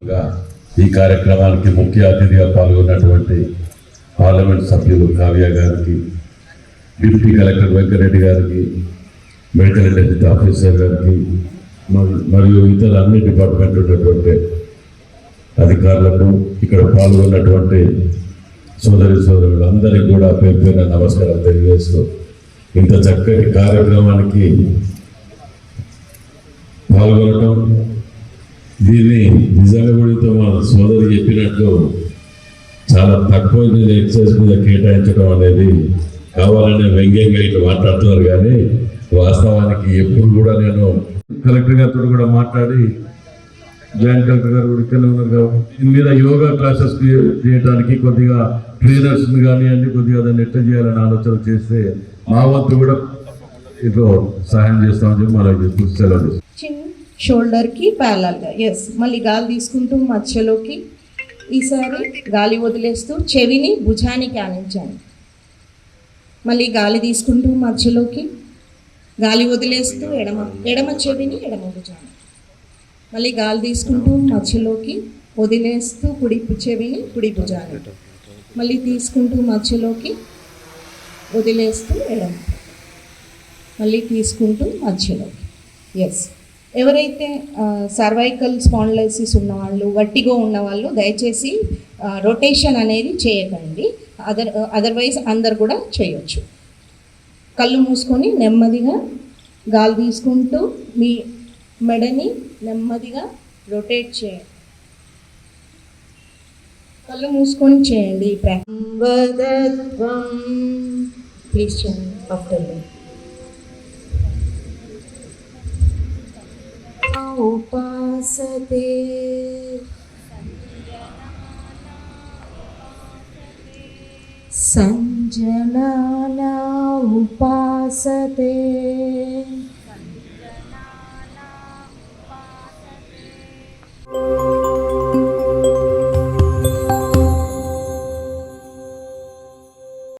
ఈ కార్యక్రమానికి ముఖ్య అతిథిగా పాల్గొన్నటువంటి పార్లమెంట్ సభ్యులు కావ్య గారికి, డిప్యూటీ కలెక్టర్ వెంకరెడ్డి గారికి, మెడికల్ ఇంటెలిజెన్స్ ఆఫీసర్ గారికి మరియు ఇతర అన్ని డిపార్ట్మెంట్ ఉన్నటువంటి అధికారులకు, ఇక్కడ పాల్గొన్నటువంటి సోదరులు అందరికీ కూడా పేరు పేరున నమస్కారం తెలియజేస్తూ, ఇంత చక్కటి కార్యక్రమానికి పాల్గొనడం, దీన్ని నిజంగా కూడా మా సోదరు చెప్పినట్టు చాలా తక్కువ ఎక్సైజ్ మీద కేటాయించడం అనేది కావాలనే వ్యంగ్యంగా ఇట్లా మాట్లాడుతున్నారు. కానీ వాస్తవానికి ఎప్పుడు కూడా నేను కలెక్టర్ గారితో కూడా మాట్లాడి, జాయింట్ కలెక్టర్ గారు కూడా ఇక్కడనే ఉన్నారు కాబట్టి దీని మీద యోగా క్లాసెస్ చేయడానికి కొద్దిగా ట్రైనర్స్ కానీ అన్ని కొద్దిగా దాన్ని ఎట్లా చేయాలని ఆలోచన చేస్తే మా వంతు కూడా ఇట్లా సహాయం చేస్తామని చెప్పి మనకి సెలవు. షోల్డర్కి ప్యారలల్గా మళ్ళీ గాలి తీసుకుంటూ మధ్యలోకి, ఈసారి గాలి వదిలేస్తూ చెవిని భుజానికి ఆనించండి. మళ్ళీ గాలి తీసుకుంటూ మధ్యలోకి, గాలి వదిలేస్తూ ఎడమ చెవిని ఎడమ భుజాన్ని, మళ్ళీ గాలి తీసుకుంటూ మధ్యలోకి వదిలేస్తూ కుడి చెవిని కుడి భుజాన్ని, మళ్ళీ తీసుకుంటూ మధ్యలోకి వదిలేస్తూ ఎడమ, మళ్ళీ తీసుకుంటూ మధ్యలోకి. ఎవరైతే సర్వైకల్ స్పాండిలైసిస్ ఉన్నవాళ్ళు, వట్టిగో ఉన్నవాళ్ళు దయచేసి రొటేషన్ అనేది చేయకండి. అదర్వైజ్ అందరు కూడా చేయొచ్చు. కళ్ళు మూసుకొని నెమ్మదిగా గాలి తీసుకుంటూ మీ మెడని నెమ్మదిగా రొటేట్ చేయండి. కళ్ళు మూసుకొని చేయండి. ప్లీజ్ చేయండి. ఆఫ్టర్ ఉపాసతే సంజనానా ఉపాసతే